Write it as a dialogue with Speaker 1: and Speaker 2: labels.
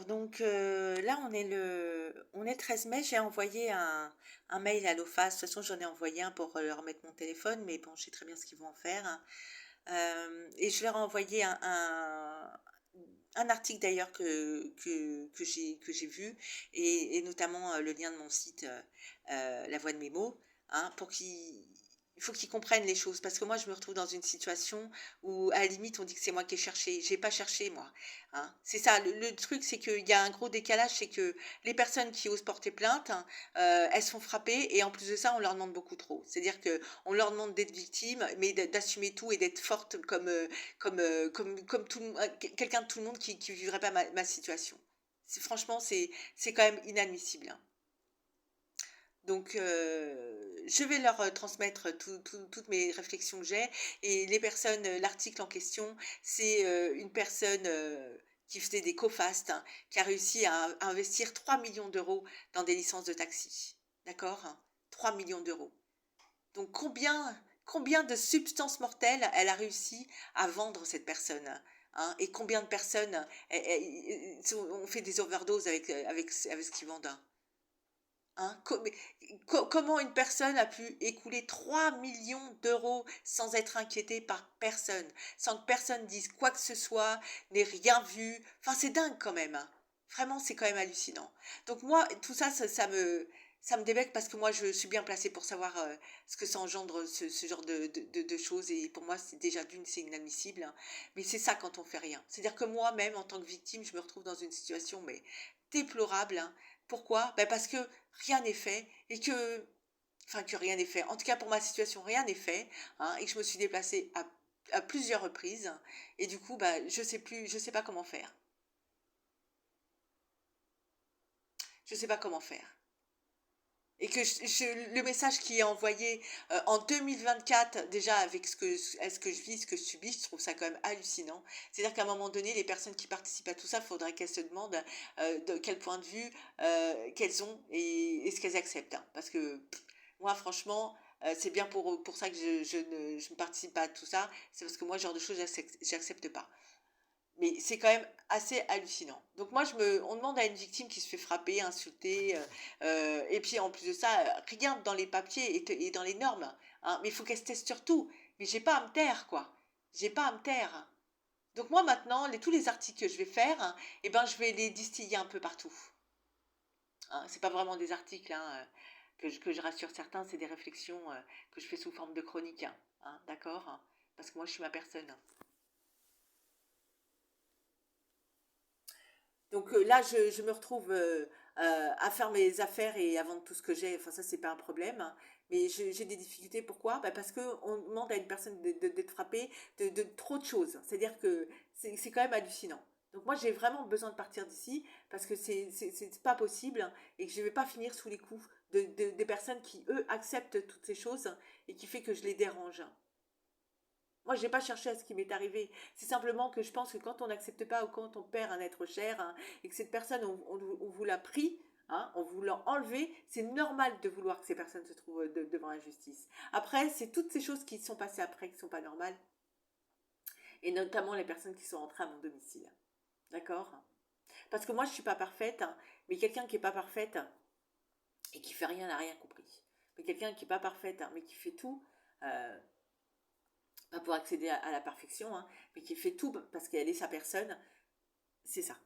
Speaker 1: Donc là, on est le 13 mai. J'ai envoyé un mail à l'OFAS. De toute façon, j'en ai envoyé un pour leur remettre mon téléphone, mais bon, je sais très bien ce qu'ils vont en faire, hein. Et je leur ai envoyé un article d'ailleurs que j'ai vu, et notamment le lien de mon site, La Voix de mes mots, hein, pour qu'ils il faut qu'ils comprennent les choses, parce que moi je me retrouve dans une situation où à la limite on dit que c'est moi qui ai cherché. J'ai pas cherché moi, hein. C'est ça le truc, c'est qu'il y a un gros décalage, c'est que les personnes qui osent porter plainte, hein, elles sont frappées, et en plus de ça on leur demande beaucoup trop. C'est-à-dire que on leur demande d'être victimes, mais d'assumer tout et d'être forte comme quelqu'un de tout le monde qui vivrait pas ma situation. Franchement, c'est quand même inadmissible, hein. Donc, je vais leur transmettre toutes mes réflexions que j'ai. Et l'article en question, c'est une personne qui faisait des co-fast, hein, qui a réussi à investir 3 millions d'euros dans des licences de taxi. D'accord? 3 millions d'euros. Donc combien de substances mortelles elle a réussi à vendre, cette personne, hein, et combien de personnes ont fait des overdoses avec ce qu'ils vendent, hein. Comment une personne a pu écouler 3 millions d'euros sans être inquiétée par personne, sans que personne dise quoi que ce soit, n'ait rien vu. Enfin, c'est dingue quand même, hein. Vraiment, c'est quand même hallucinant. Donc moi, tout ça, ça me débecte, parce que moi, je suis bien placée pour savoir ce que ça engendre, ce genre de choses. Et pour moi, c'est déjà d'une, c'est inadmissible, hein. Mais c'est ça quand on fait rien. C'est-à-dire que moi-même, en tant que victime, je me retrouve dans une situation mais déplorable, hein. Pourquoi? Ben parce que rien n'est fait, enfin que rien n'est fait. En tout cas, pour ma situation, rien n'est fait, hein, et que je me suis déplacée à plusieurs reprises. Et du coup, bah, je sais pas comment faire. Je sais pas comment faire. Et que le message qui est envoyé en 2024, déjà avec ce que je vis, ce que je subis, je trouve ça quand même hallucinant. C'est-à-dire qu'à un moment donné, les personnes qui participent à tout ça, il faudrait qu'elles se demandent de quel point de vue qu'elles ont, et ce qu'elles acceptent, hein. Parce que moi, franchement, c'est bien pour ça que je ne participe pas à tout ça. C'est parce que moi, ce genre de choses, j'accepte pas. Mais c'est quand même assez hallucinant. Donc moi, on demande à une victime qui se fait frapper, insulter, et puis en plus de ça, rien dans les papiers et dans les normes, hein. Mais il faut qu'elle se teste sur tout. Mais j'ai pas à me taire, quoi. J'ai pas à me taire. Donc moi maintenant, tous les articles que je vais faire, hein, eh ben, je vais les distiller un peu partout, hein. C'est pas vraiment des articles, hein, que je rassure certains, c'est des réflexions que je fais sous forme de chronique, hein, d'accord, hein. Parce que moi, je suis ma personne. Donc là, je me retrouve à faire mes affaires et à vendre tout ce que j'ai. Enfin, ça, c'est pas un problème, hein. Mais j'ai des difficultés. Pourquoi? Bah, parce qu'on demande à une personne d'être frappée de trop de choses. C'est-à-dire que c'est quand même hallucinant. Donc moi, j'ai vraiment besoin de partir d'ici, parce que c'est pas possible, hein, et que je vais pas finir sous les coups des personnes qui, eux, acceptent toutes ces choses, et qui fait que je les dérange. Moi, je n'ai pas cherché à ce qui m'est arrivé. C'est simplement que je pense que quand on n'accepte pas, ou quand on perd un être cher, hein, et que cette personne, on vous l'a pris, hein, on vous l'a enlevé, c'est normal de vouloir que ces personnes se trouvent devant la justice. Après, c'est toutes ces choses qui sont passées après qui ne sont pas normales, et notamment les personnes qui sont entrées à mon domicile. D'accord? Parce que moi, je ne suis pas parfaite, hein, mais quelqu'un qui n'est pas parfaite et qui fait rien n'a rien compris. Mais quelqu'un qui n'est pas parfaite, hein, mais qui fait tout, euh, pas pour accéder à la perfection, hein, mais qui fait tout parce qu'elle est sa personne, c'est ça.